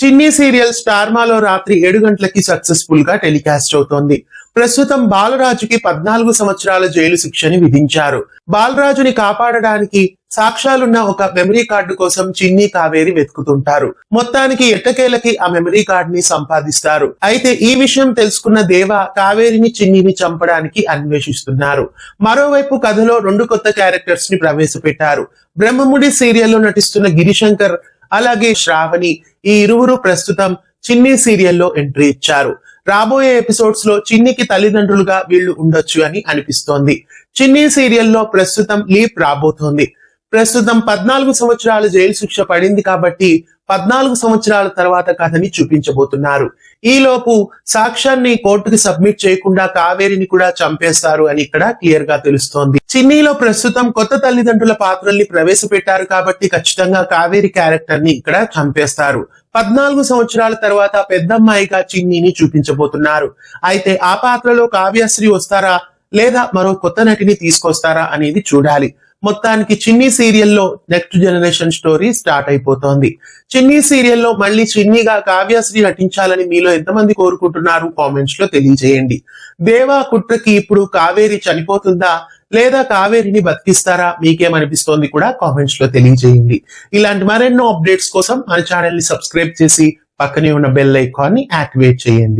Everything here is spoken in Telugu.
చిన్ని సీరియల్ స్టార్ మాలో రాత్రి 7 గంటలకి సక్సెస్ఫుల్ గా టెలికాస్ట్ అవుతోంది. ప్రస్తుతం బాలరాజుకి 14 సంవత్సరాల జైలు శిక్షని విధించారు. బాలరాజుని కాపాడడానికి సాక్ష్యాలున్న ఒక మెమరీ కార్డు కోసం చిన్ని కావేరి వెతుకుతుంటారు. మొత్తానికి ఎట్టకేలకి ఆ మెమరీ కార్డ్ ని సంపాదిస్తారు. అయితే ఈ విషయం తెలుసుకున్న దేవ కావేరిని చిన్నిని చంపడానికి అన్వేషిస్తున్నారు. మరోవైపు కథలో 2 కొత్త క్యారెక్టర్స్ ని ప్రవేశపెట్టారు. బ్రహ్మముడి సీరియల్లో నటిస్తున్న గిరిశంకర్ అలాగే శ్రావణి ఈ ఇరువురు ప్రస్తుతం చిన్ని సీరియల్లో ఎంట్రీ ఇచ్చారు. రాబోయే ఎపిసోడ్స్ లో చిన్నికి తల్లిదండ్రులుగా వీళ్ళు ఉండొచ్చు అని అనిపిస్తోంది. చిన్ని సీరియల్లో ప్రస్తుతం లీప్ రాబోతోంది. ప్రస్తుతం 14 సంవత్సరాల జైలు శిక్ష పడింది కాబట్టి 14 సంవత్సరాల తర్వాత కథని చూపించబోతున్నారు. ఈలోపు సాక్ష్యాన్ని కోర్టుకి సబ్మిట్ చేయకుండా కావేరిని కూడా చంపేస్తారు అని ఇక్కడ క్లియర్ గా తెలుస్తోంది. చిన్నీలో ప్రస్తుతం కొత్త తల్లిదండ్రుల పాత్రల్ని ప్రవేశపెట్టారు కాబట్టి ఖచ్చితంగా కావేరి క్యారెక్టర్ ని ఇక్కడ చంపేస్తారు. 14 సంవత్సరాల తర్వాత పెద్దమ్మాయిగా చిన్నీని చూపించబోతున్నారు. అయితే ఆ పాత్రలో కావ్యశ్రీ వస్తారా లేదా మరో కొత్త నటిని తీసుకొస్తారా అనేది చూడాలి. మొత్తానికి చిన్ని సీరియల్లో నెక్స్ట్ జనరేషన్ స్టోరీ స్టార్ట్ అయిపోతోంది. చిన్ని సీరియల్లో మళ్ళీ చిన్నిగా కావ్యశ్రీ నటించాలని మీలో ఎంతమంది కోరుకుంటున్నారు కామెంట్స్ లో తెలియజేయండి. దేవా కుట్రకి ఇప్పుడు కావేరి చనిపోతుందా లేదా కావేరిని బతికిస్తారా మీకేమనిపిస్తోంది కూడా కామెంట్స్ లో తెలియజేయండి. ఇలాంటి మరెన్నో అప్డేట్స్ కోసం మన ఛానల్ ని సబ్స్క్రైబ్ చేసి పక్కనే ఉన్న బెల్ ఐకాన్ ని యాక్టివేట్ చేయండి.